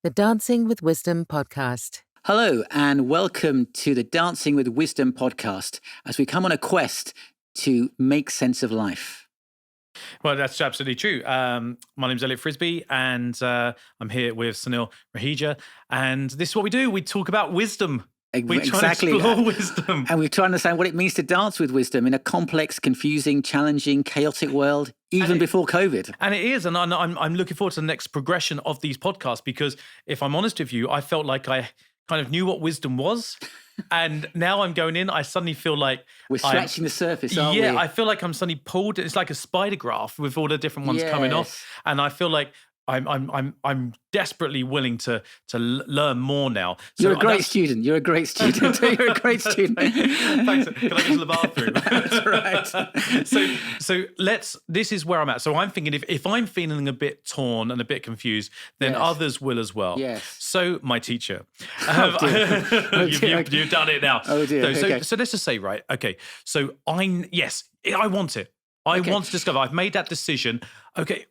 the Dancing with Wisdom podcast. Hello, and welcome to the Dancing with Wisdom podcast as we come on a quest to make sense of life. Well, that's absolutely true. My name's Elliott Frisby, and I'm here with Sunil, Raheja, and this is what we do. We talk about wisdom. We try to explore wisdom. And we try to understand what it means to dance with wisdom in a complex, confusing, challenging, chaotic world, even before COVID. And it is, and I'm looking forward to the next progression of these podcasts, because if I'm honest with you, I felt like I kind of knew what wisdom was. And now I'm going in, I suddenly feel like we're scratching the surface, aren't we? Yeah, I feel like I'm suddenly pulled. It's like a spider graph with all the different ones coming off. And I feel like I'm desperately willing to learn more now. So You're a great student. You're a great student. You're a great student. Thanks. Can I go to the bathroom? That's right. So this is where I'm at. So I'm thinking if I'm feeling a bit torn and a bit confused, then others will as well. Yes. So my teacher, You've done it now. Oh dear. So let's just say, right. Okay. So I want it. I want to discover. I've made that decision. Okay.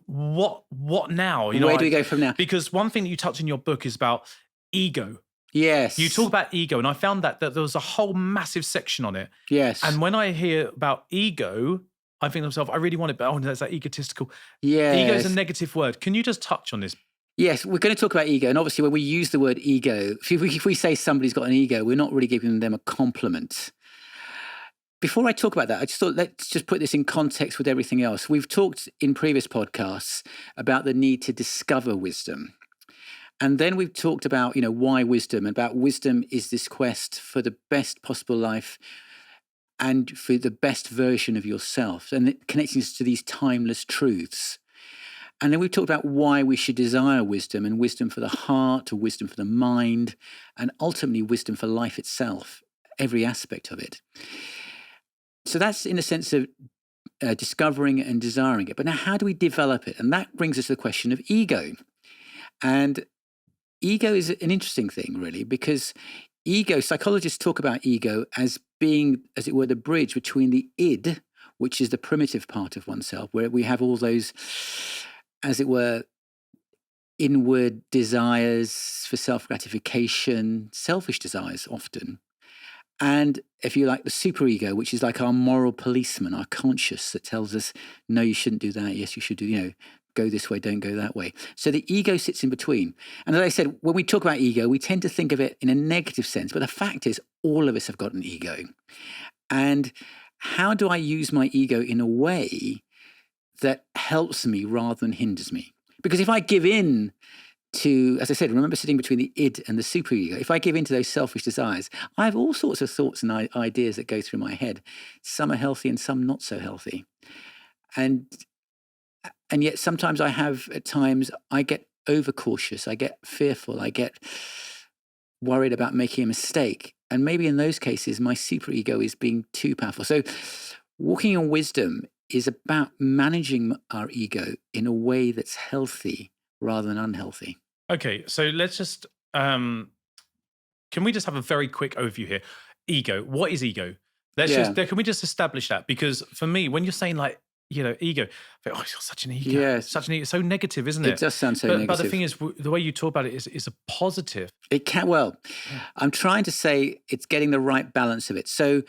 What now? Where do we go from now? Because one thing that you touch in your book is about ego. Yes. You talk about ego, and I found that there was a whole massive section on it. Yes. And when I hear about ego, I think to myself, I really want it, but that's that egotistical. Yes. Ego is a negative word. Can you just touch on this? Yes, we're going to talk about ego. And obviously when we use the word ego, if we say somebody's got an ego, we're not really giving them a compliment. Before I talk about that, I just thought, let's just put this in context with everything else. We've talked in previous podcasts about the need to discover wisdom. And then we've talked about, why wisdom, and about wisdom is this quest for the best possible life and for the best version of yourself, and it connecting us to these timeless truths. And then we've talked about why we should desire wisdom, and wisdom for the heart, or wisdom for the mind, and ultimately wisdom for life itself, every aspect of it. So that's in a sense of discovering and desiring it. But now how do we develop it? And that brings us to the question of ego. And ego is an interesting thing, really, because psychologists talk about ego as being, as it were, the bridge between the id, which is the primitive part of oneself, where we have all those, as it were, inward desires for self-gratification, selfish desires often. And if you like, the superego, which is like our moral policeman, our conscious, that tells us, no, you shouldn't do that. Yes, you should do, go this way, don't go that way. So the ego sits in between. And as I said, when we talk about ego, we tend to think of it in a negative sense. But the fact is, all of us have got an ego. And how do I use my ego in a way that helps me rather than hinders me? Because if I give in to, as I said, remember sitting between the id and the superego, if I give in to those selfish desires, I have all sorts of thoughts and ideas that go through my head. Some are healthy and some not so healthy. And yet sometimes at times I get overcautious, I get fearful, I get worried about making a mistake. And maybe in those cases, my superego is being too powerful. So walking in wisdom is about managing our ego in a way that's healthy rather than unhealthy. Okay, so let's just, can we just have a very quick overview here? Ego, what is ego? Can we just establish that? Because for me, when you're saying ego, I think, you're such an ego. Yes. Such an ego. It's so negative, isn't it? It does sound so negative. But the thing is, the way you talk about it is a positive. It can, I'm trying to say it's getting the right balance of it. So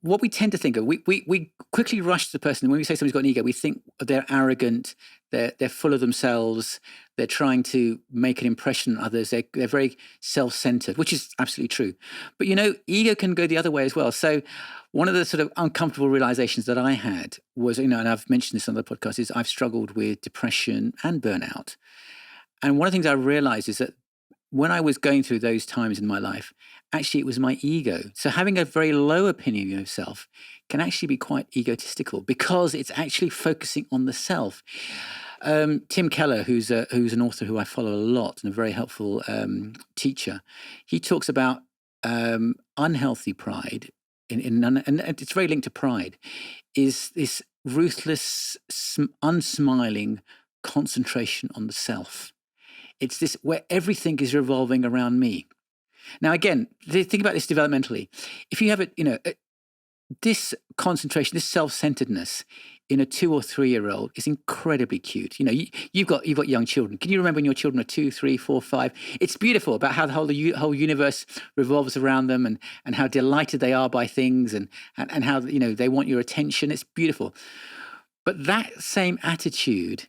what we tend to think of, we quickly rush to the person. When we say somebody's got an ego, we think they're arrogant, they're full of themselves, they're trying to make an impression on others, they're very self-centered, which is absolutely true. But ego can go the other way as well. So one of the sort of uncomfortable realizations that I had was, and I've mentioned this on the podcast, is I've struggled with depression and burnout. And one of the things I realized is that when I was going through those times in my life, actually it was my ego. So having a very low opinion of yourself can actually be quite egotistical because it's actually focusing on the self. Tim Keller, who's an author who I follow a lot and a very helpful teacher, he talks about unhealthy pride, and it's very linked to pride, is this ruthless, unsmiling concentration on the self. It's this where everything is revolving around me. Now, again, think about this developmentally. If you have this concentration, this self-centeredness in a 2 or 3 year old is incredibly cute. You've got young children. Can you remember when your children are 2, 3, 4, 5? It's beautiful about how the whole universe revolves around them, and how delighted they are by things, and how they want your attention. It's beautiful. But that same attitude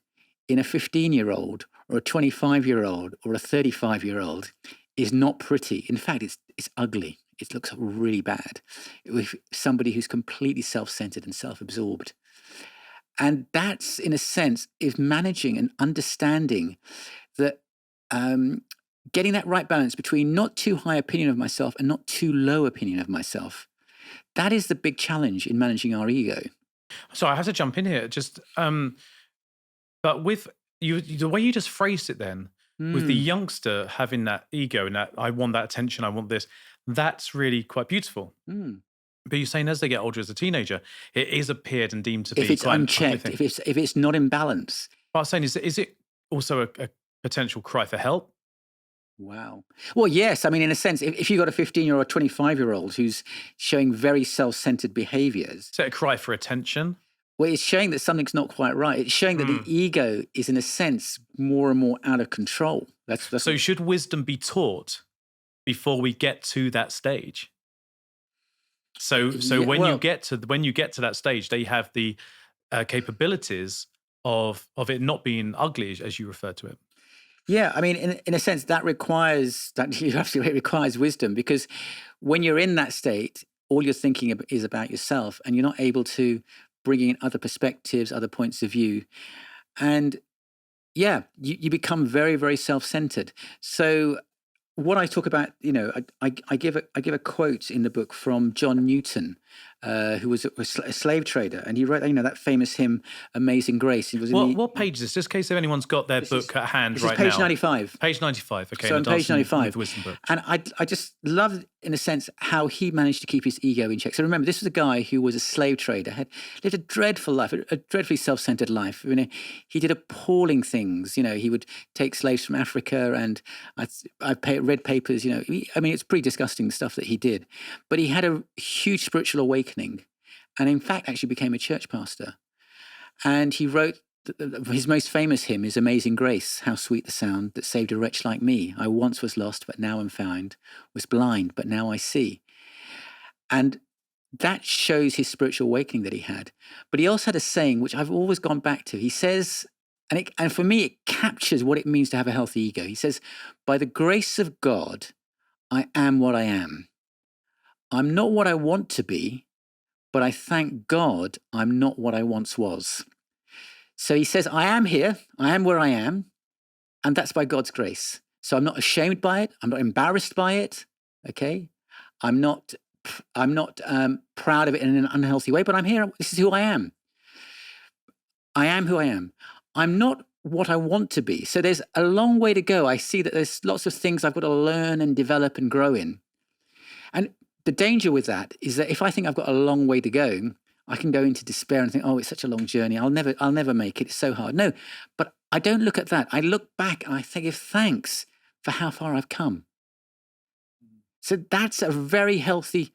in a 15-year-old or a 25-year-old or a 35-year-old is not pretty. In fact, it's ugly. It looks really bad with somebody who's completely self-centered and self-absorbed. And that's, in a sense, is managing and understanding that, getting that right balance between not too high opinion of myself and not too low opinion of myself. That is the big challenge in managing our ego. So I have to jump in here. Just, but with you, the way you just phrased it, then with the youngster having that ego and that I want that attention, I want this. That's really quite beautiful. But you're saying as they get older, as a teenager, it is appeared and deemed to be if it's quite unchecked, if it's not in balance. But I was saying, is it also a potential cry for help? Wow. Well, yes. I mean, in a sense, if you've got a 15-year-old or 25-year-old who's showing very self-centered behaviors. Is it a cry for attention? Well, it's showing that something's not quite right. It's showing that the ego is, in a sense, more and more out of control. So should wisdom be taught before we get to that stage? So when you get to that stage, they have the capabilities of it not being ugly, as you refer to it. Yeah, I mean, in a sense, it requires wisdom, because when you're in that state, all you're thinking is about yourself, and you're not able to bring in other perspectives, other points of view, and you become very, very self-centered. So what I talk about, I give a quote in the book from John Newton, who was a slave trader, and he wrote, that famous hymn, "Amazing Grace." It was what page is this? Just in case anyone's got their book at hand right now. Page 95. Page 95. Okay. So on page 95, wisdom book. And I just love, in a sense, how he managed to keep his ego in check. So remember, this was a guy who was a slave trader, had lived a dreadful life, a dreadfully self-centered life. He did appalling things. He would take slaves from Africa, and I read papers. It's pretty disgusting stuff that he did. But he had a huge spiritual awakening, and in fact, actually became a church pastor. And he wrote. His most famous hymn is "Amazing Grace, how sweet the sound that saved a wretch like me. I once was lost, but now am found, was blind, but now I see." And that shows his spiritual awakening that he had. But he also had a saying, which I've always gone back to. He says, and for me, it captures what it means to have a healthy ego. He says, "By the grace of God, I am what I am. I'm not what I want to be, but I thank God I'm not what I once was." So he says, I am here, I am where I am, and that's by God's grace. So I'm not ashamed by it, I'm not embarrassed by it, okay? I'm not proud of it in an unhealthy way, but I'm here, this is who I am. I am who I am. I'm not what I want to be. So there's a long way to go. I see that there's lots of things I've got to learn and develop and grow in. And the danger with that is that if I think I've got a long way to go, I can go into despair and think, oh, it's such a long journey. I'll never make it. It's so hard. No, but I don't look at that. I look back and I give thanks for how far I've come. So that's a very healthy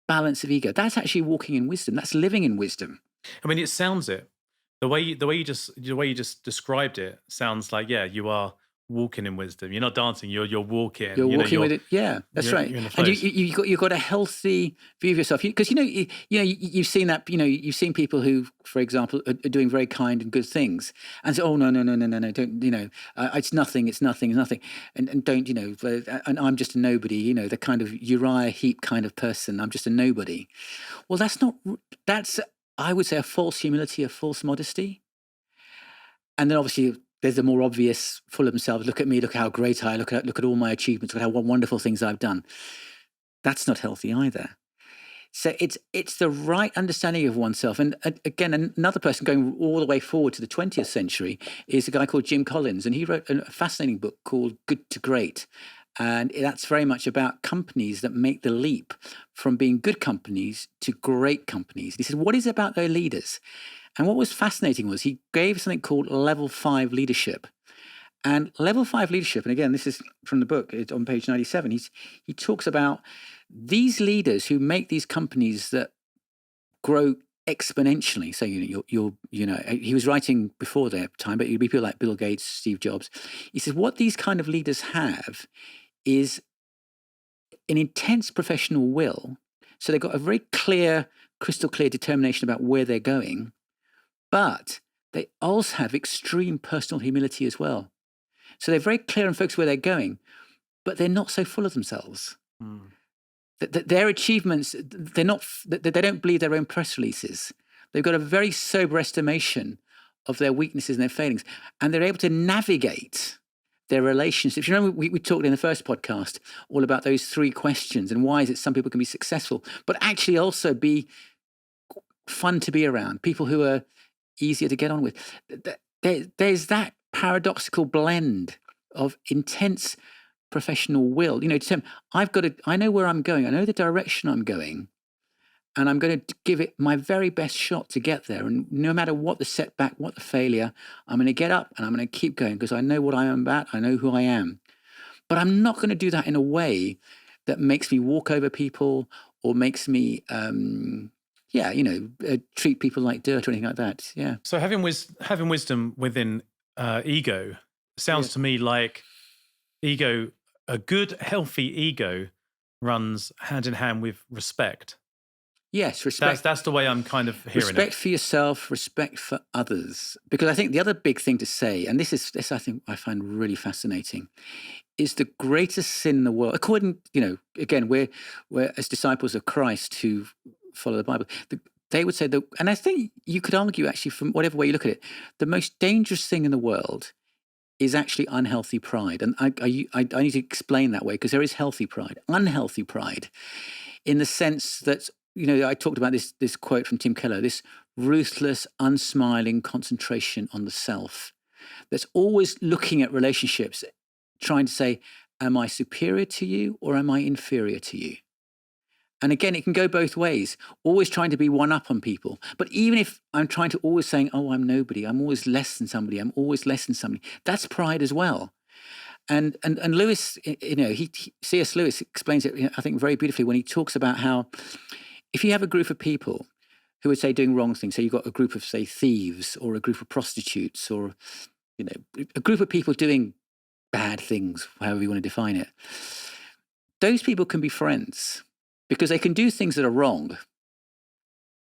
balance of ego. That's actually walking in wisdom. That's living in wisdom. I mean, it sounds it. The way you just described it sounds like, you are walking in wisdom. You're not dancing. You're walking. You're walking with it. Yeah, that's right. And you've got a healthy view of yourself, because you've seen that. You've seen people who, for example, are doing very kind and good things, and say, "Oh no, don't it's nothing, and don't and I'm just a nobody." The kind of Uriah Heep kind of person. I'm just a nobody. Well, that's I would say a false humility, a false modesty, and then obviously. There's the more obvious, full of themselves. Look at me. Look how great I look at all my achievements. Look at how wonderful things I've done. That's not healthy either. So it's the right understanding of oneself. And again, another person going all the way forward to the 20th century is a guy called Jim Collins, and he wrote a fascinating book called Good to Great. And that's very much about companies that make the leap from being good companies to great companies. He said, what is it about their leaders? And what was fascinating was he gave something called level 5 leadership. And level 5 leadership, and again, this is from the book, it's on page 97, he talks about these leaders who make these companies that grow exponentially. So he was writing before their time, but it'd be people like Bill Gates, Steve Jobs. He says what these kind of leaders have is an intense professional will. So they've got a very clear, crystal clear determination about where they're going, but they also have extreme personal humility as well. So they're very clear and focused where they're going, but they're not so full of themselves. Their achievements, they don't believe their own press releases. They've got a very sober estimation of their weaknesses and their failings, and they're able to navigate their relationships. You remember we talked in the first podcast all about those 3 questions and why is it some people can be successful, but actually also be fun to be around, people who are easier to get on with. There's that paradoxical blend of intense professional will. I know where I'm going. I know the direction I'm going, and I'm going to give it my very best shot to get there. And no matter what the setback, what the failure, I'm going to get up and I'm going to keep going because I know what I am about. I know who I am. But I'm not going to do that in a way that makes me walk over people or makes me, treat people like dirt or anything like that. Yeah. So having wisdom within ego sounds to me like ego, a good, healthy ego runs hand in hand with respect. Yes, respect. That's the way I'm kind of hearing respect it. for yourself, respect for others. Because I think the other big thing to say, and this I think I find really fascinating, is the greatest sin in the world. According, again, we're as disciples of Christ who follow the Bible. They would say that, and I think you could argue actually from whatever way you look at it, the most dangerous thing in the world is actually unhealthy pride. And I need to explain that way because there is healthy pride, unhealthy pride, in the sense that, I talked about this quote from Tim Keller, this ruthless, unsmiling concentration on the self that's always looking at relationships, trying to say, am I superior to you or am I inferior to you? And again, it can go both ways, always trying to be one up on people. But even if I'm trying to always saying, oh, I'm nobody, I'm always less than somebody, that's pride as well. And Lewis, C.S. Lewis explains it, I think, very beautifully when he talks about how if you have a group of people who would say doing wrong things, so you've got a group of, say, thieves or a group of prostitutes or, a group of people doing bad things, however you want to define it, those people can be friends because they can do things that are wrong,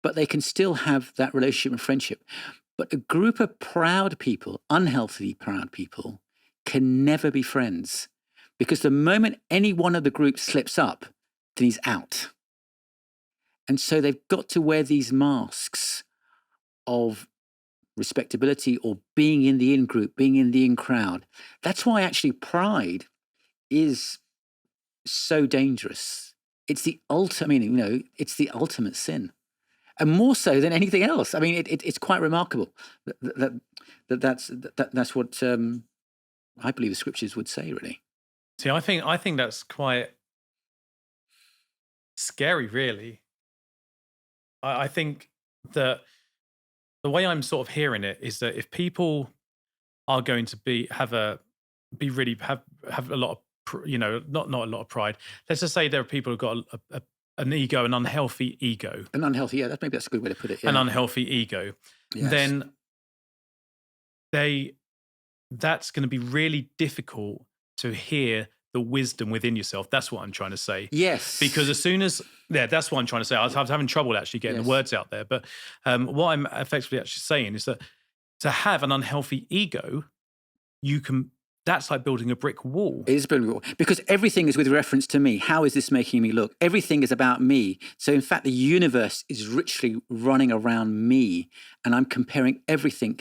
but they can still have that relationship and friendship. But a group of proud people, unhealthy proud people, can never be friends because the moment any one of the group slips up, then he's out. And so they've got to wear these masks of respectability or being in the in group, being in the in crowd. That's why actually pride is so dangerous. It's the ultimate, it's the ultimate sin, and more so than anything else. I mean, it's quite remarkable that's what I believe the scriptures would say. Really. See, I think that's quite scary, really. I think that the way I'm sort of hearing it is that if people are going to have a lot of, not a lot of pride. Let's just say there are people who've got an ego, an unhealthy ego. An unhealthy, yeah, maybe that's a good way to put it. Yeah. An unhealthy ego. Yes. Then that's going to be really difficult to hear the wisdom within yourself. That's what I'm trying to say. Yes. Because as soon as, that's what I'm trying to say. I was having trouble actually getting the words out there. But what I'm effectively actually saying is that to have an unhealthy ego, that's like building a brick wall. It is building a wall because everything is with reference to me. How is this making me look? Everything is about me. So in fact, the universe is richly running around me and I'm comparing everything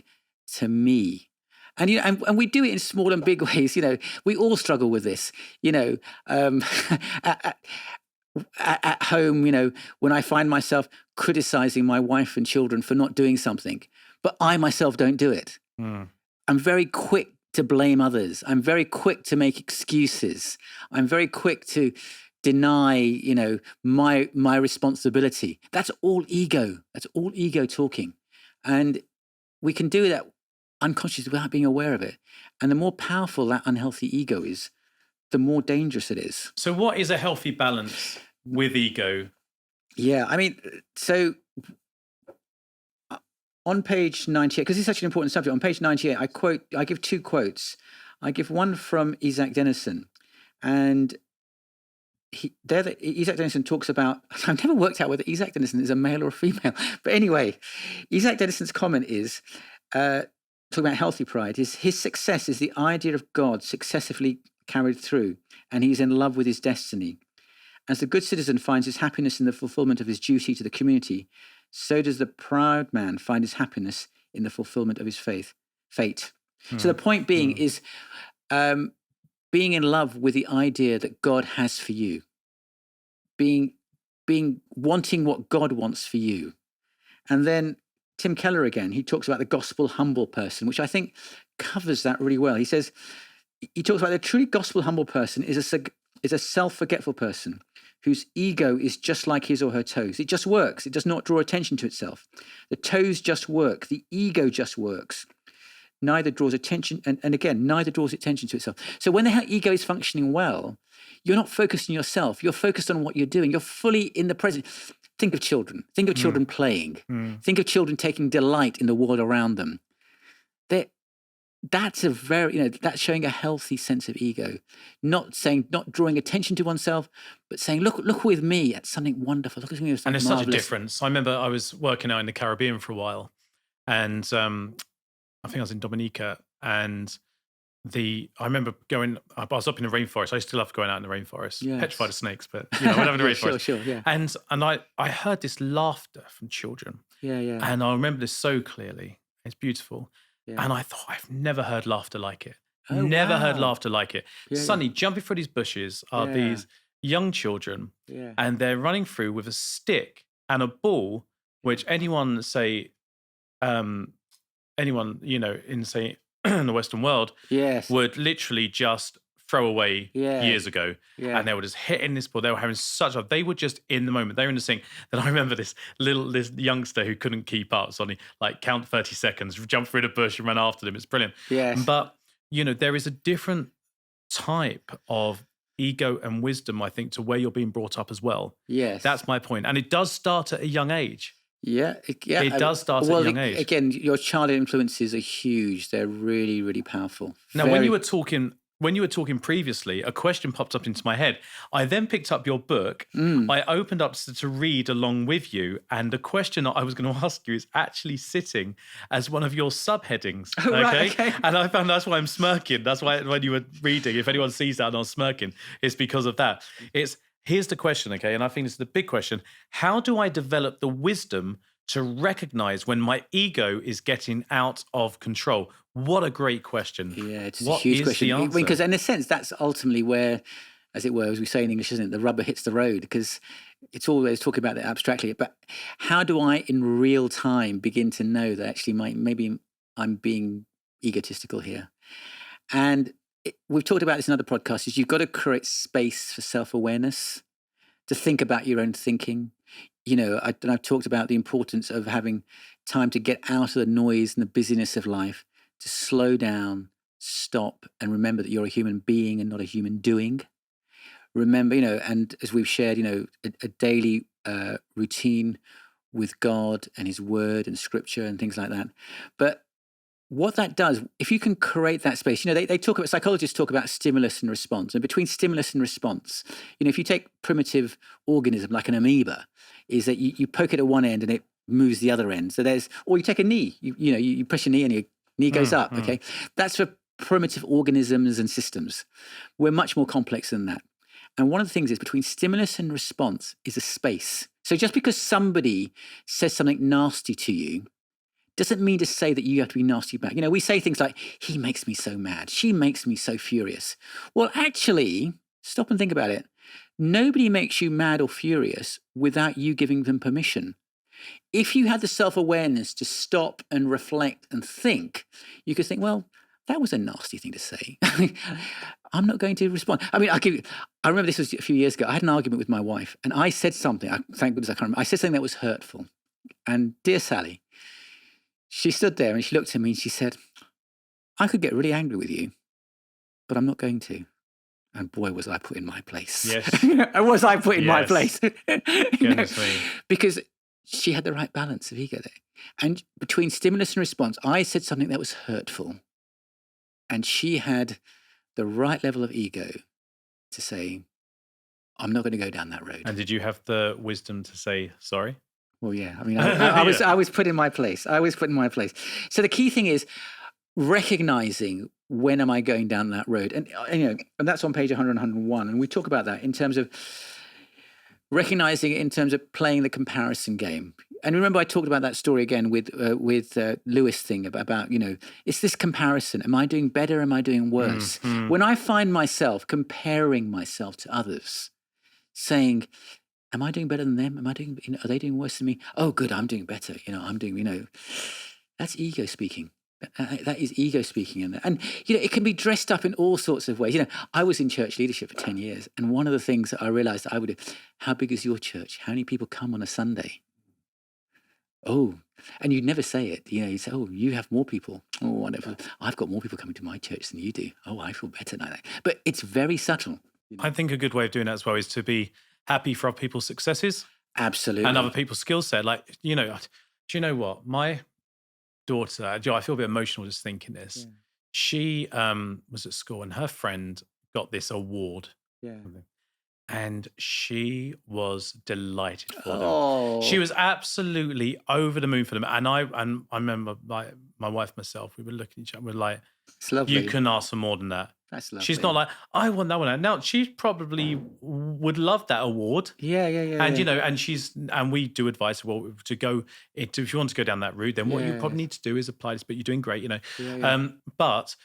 to me. And and we do it in small and big ways. We all struggle with this. At home, when I find myself criticizing my wife and children for not doing something, but I myself don't do it. I'm very quick to blame others. I'm very quick to make excuses. I'm very quick to deny, my responsibility. That's all ego. That's all ego talking, and we can do that unconsciously without being aware of it. And the more powerful that unhealthy ego is, the more dangerous it is. So what is a healthy balance with ego? Yeah, I mean, so on page 98, because it's such an important subject, on page 98, I give two quotes. I give one from Isaac Denison, and Isaac Denison talks about, I've never worked out whether Isaac Denison is a male or a female, but anyway, Isaac Denison's comment is, talking about healthy pride, is his success is the idea of God successively carried through, and he's in love with his destiny. As the good citizen finds his happiness in the fulfillment of his duty to the community, so does the proud man find his happiness in the fulfillment of his fate. So the point being is being in love with the idea that God has for you, wanting what God wants for you. And then Tim Keller again, he talks about the gospel humble person, which I think covers that really well. He talks about the truly gospel humble person is a self-forgetful person whose ego is just like his or her toes. It just works. It does not draw attention to itself. The toes just work. The ego just works. Neither draws attention, and again, neither draws attention to itself. So when the ego is functioning well, you're not focused on yourself. You're focused on what you're doing. You're fully in the present. Think of children. Think of children playing. Think of children taking delight in the world around them. That's that's showing a healthy sense of ego. Not drawing attention to oneself, but saying, look with me at something wonderful. Look at me. And there's such a difference. I remember I was working out in the Caribbean for a while, and I think I was in Dominica, and I remember I was up in the rainforest. I used to love going out in the rainforest, petrified of snakes, but whatever in the rainforest. Sure, yeah. And I heard this laughter from children. Yeah. And I remember this so clearly. It's beautiful. Yeah. And I thought, I've never heard laughter like it. Never heard laughter like it. Suddenly, jumping through these bushes are these young children, and they're running through with a stick and a ball, which anyone, in in the Western world would literally just throw away years ago. And they were just hitting this ball. They were they were just in the moment. They were in the sink. Then I remember this youngster who couldn't keep up, suddenly count 30 seconds, jump through the bush and run after them. It's brilliant. Yes. But, there is a different type of ego and wisdom, I think, to where you're being brought up as well. Yes. That's my point. And it does start at a young age. It does start at a young age. Again, your childhood influences are huge. They're really, really powerful. Now, when you were talking previously, a question popped up into my head. I then picked up your book. I opened up to read along with you, and the question that I was going to ask you is actually sitting as one of your subheadings. Oh, right, okay. And I found that's why I'm smirking. That's why when you were reading, if anyone sees that and I'm smirking, it's because of that. Here's the question, okay? And I think this is the big question. How do I develop the wisdom to recognize when my ego is getting out of control? What a great question. Yeah, it's a huge question. Because in a sense, that's ultimately where, as it were, as we say in English, isn't it? The rubber hits the road, because it's always talking about it abstractly. But how do I, in real time, begin to know that actually maybe I'm being egotistical here? And we've talked about this in other podcasts, is you've got to create space for self-awareness, to think about your own thinking. I've talked about the importance of having time to get out of the noise and the busyness of life, to slow down, stop, and remember that you're a human being and not a human doing. Remember, and as we've shared, a daily routine with God and his word and scripture and things like that. But what that does, if you can create that space, they talk about, psychologists talk about stimulus and response. And between stimulus and response, if you take primitive organism like an amoeba, is that you poke it at one end and it moves the other end. So or you take a knee, you push your knee and your knee goes up, okay? That's for primitive organisms and systems. We're much more complex than that. And one of the things is between stimulus and response is a space. So just because somebody says something nasty to you, doesn't mean to say that you have to be nasty back. We say things like, he makes me so mad. She makes me so furious. Well, actually, stop and think about it. Nobody makes you mad or furious without you giving them permission. If you had the self-awareness to stop and reflect and think, you could think, well, that was a nasty thing to say. I'm not going to respond. I remember this was a few years ago. I had an argument with my wife, and I said something. Thank goodness I can't remember. I said something that was hurtful. And dear Sally, she stood there and she looked at me and she said, I could get really angry with you, but I'm not going to. And boy, was I put in my place. Yes. Was I put in my place. Goodness me. Because she had the right balance of ego there. And between stimulus and response, I said something that was hurtful. And she had the right level of ego to say, I'm not going to go down that road. And did you have the wisdom to say sorry? Well, yeah. I mean, I was put in my place. So the key thing is recognizing when am I going down that road, and and that's on page 100 and 101, and we talk about that in terms of recognizing it in terms of playing the comparison game. And remember, I talked about that story again with Lewis thing about it's this comparison. Am I doing better? Am I doing worse? Mm-hmm. When I find myself comparing myself to others, saying, am I doing better than them? Am I doing, are they doing worse than me? Oh, good, I'm doing better. I'm doing, that's ego speaking. That is ego speaking. And it can be dressed up in all sorts of ways. I was in church leadership for 10 years. And one of the things that I realized that I would do, how big is your church? How many people come on a Sunday? Oh, and you'd never say it. You say, oh, you have more people. Oh, whatever. I've got more people coming to my church than you do. Oh, I feel better now. But it's very subtle. I think a good way of doing that as well is to be happy for other people's successes. Absolutely. And other people's skill set. Like, do you know what? My daughter, I feel a bit emotional just thinking this. Yeah. She was at school and her friend got this award. Yeah. And she was delighted for them. She was absolutely over the moon for them. And I remember my wife, myself, we were looking at each other, we're like, you can ask for more than that. That's lovely. She's not like, I want that one. Now, she probably would love that award. Yeah. And and we do advise, well, to go into, if you want to go down that route, then what you probably need to do is apply this, but you're doing great, But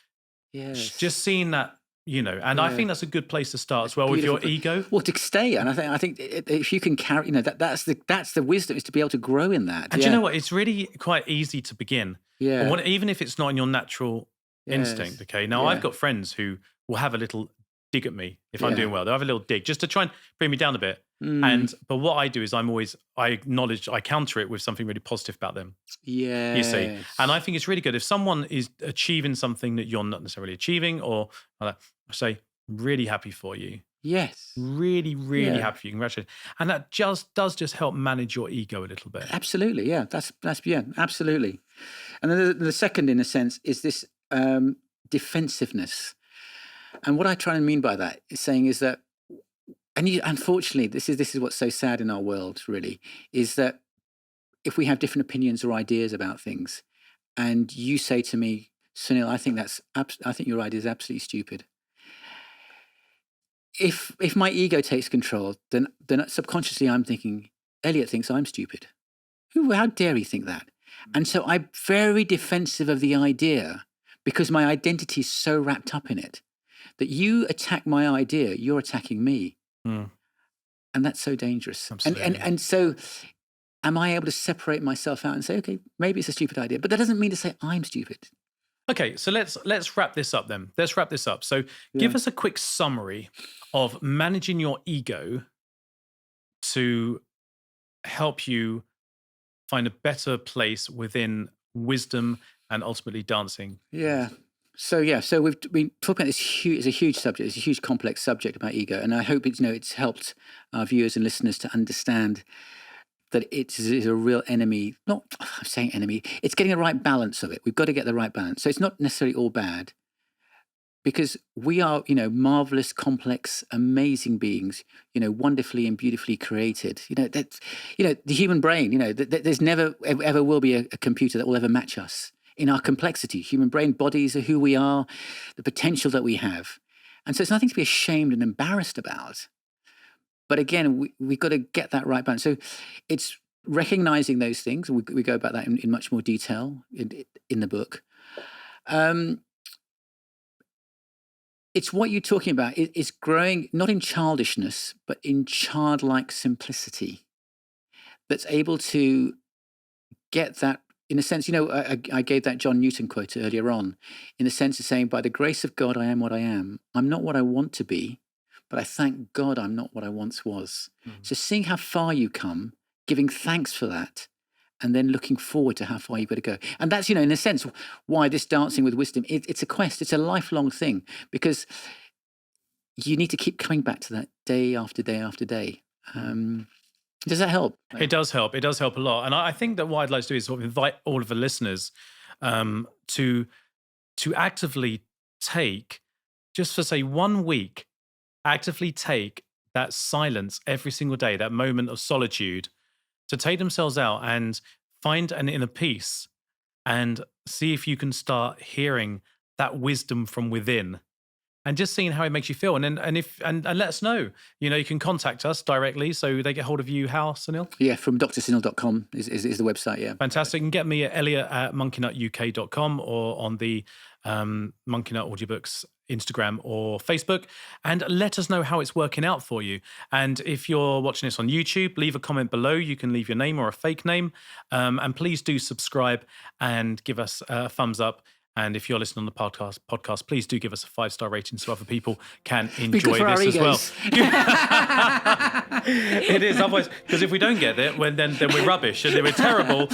just seeing that, and I think that's a good place to start as well with your ego. Well, to stay, and I think if you can carry, that's the wisdom, is to be able to grow in that. And you know what? It's really quite easy to begin. Yeah. Even if it's not in your natural instinct. Okay. Now I've got friends who will have a little dig at me if I'm doing well. They'll have a little dig just to try and bring me down a bit. But what I do is I acknowledge, I counter it with something really positive about them. Yeah. You see, and I think it's really good if someone is achieving something that you're not necessarily achieving, or I say, really happy for you. Yes. Really, really happy for you. Congratulations. And that does help manage your ego a little bit. Absolutely. Yeah. That's absolutely. And then the second, in a sense, is this defensiveness. And what I try and mean by that is that, and unfortunately, this is what's so sad in our world, really, is that if we have different opinions or ideas about things, and you say to me, Sunil, I think your idea is absolutely stupid. If my ego takes control, then subconsciously I'm thinking, Elliott thinks I'm stupid. How dare he think that? And so I'm very defensive of the idea, because my identity is so wrapped up in it, that you attack my idea, you're attacking me. And that's so dangerous. Absolutely. And so am I able to separate myself out and say, okay, maybe it's a stupid idea, but that doesn't mean to say I'm stupid. Okay, so let's wrap this up then. Let's wrap this up. So give us a quick summary of managing your ego to help you find a better place within wisdom and ultimately dancing. Yeah. So we've been talking about this it's a huge subject. It's a huge complex subject about ego, and I hope it's helped our viewers and listeners to understand that it is a real enemy. Not, I'm saying enemy. It's getting the right balance of it. We've got to get the right balance. So it's not necessarily all bad, because we are, marvelous, complex, amazing beings, wonderfully and beautifully created. That's, the human brain. There's never ever will be a computer that will ever match us in our complexity. Human brain, bodies are who we are, the potential that we have. And so it's nothing to be ashamed and embarrassed about. But again, we've got to get that right balance. So it's recognizing those things. We go about that in much more detail in the book. It's what you're talking about. It's growing, not in childishness, but in childlike simplicity, that's able to get that. In a sense, I gave that John Newton quote earlier on, in the sense of saying, by the grace of God, I am what I am. I'm not what I want to be, but I thank God I'm not what I once was. So seeing how far you come, giving thanks for that, and then looking forward to how far you've got to go. And that's, in a sense, why this dancing with wisdom, it's a quest. It's a lifelong thing, because you need to keep coming back to that day after day after day. Does that help? It does help. It does help a lot. And I think that what I'd like to do is sort of invite all of the listeners to actively take, just for say 1 week, actively take that silence every single day, that moment of solitude, to take themselves out and find an inner peace and see if you can start hearing that wisdom from within. And just seeing how it makes you feel, and let us know. You can contact us directly, so they get hold of you. How, Sunil? Yeah, from drsunil.com is the website. Yeah, fantastic. You can get me at elliott@monkeynut.uk.com or on the Monkey Nut Audiobooks Instagram or Facebook, and let us know how it's working out for you. And if you're watching this on YouTube, leave a comment below. You can leave your name or a fake name, and please do subscribe and give us a thumbs up. And if you're listening on the podcast, please do give us a 5-star rating so other people can enjoy this as well. It is, otherwise, because if we don't get it, then we're rubbish and we're terrible.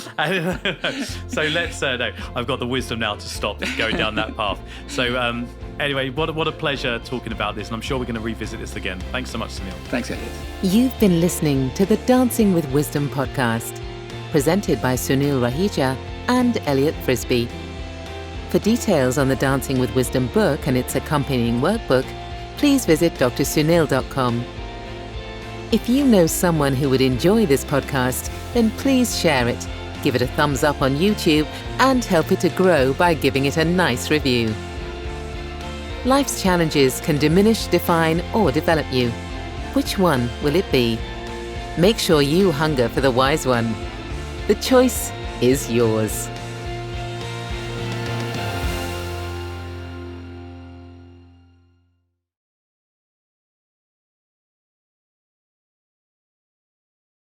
So let's no, I've got the wisdom now to stop going down that path. So anyway, what a pleasure talking about this, and I'm sure we're going to revisit this again. Thanks so much, Sunil. Thanks, Elliott. You've been listening to the Dancing with Wisdom podcast, presented by Sunil Raheja and Elliott Frisby. For details on the Dancing with Wisdom book and its accompanying workbook, please visit drsunil.com. If you know someone who would enjoy this podcast, then please share it, give it a thumbs up on YouTube, and help it to grow by giving it a nice review. Life's challenges can diminish, define, or develop you. Which one will it be? Make sure you hunger for the wise one. The choice is yours.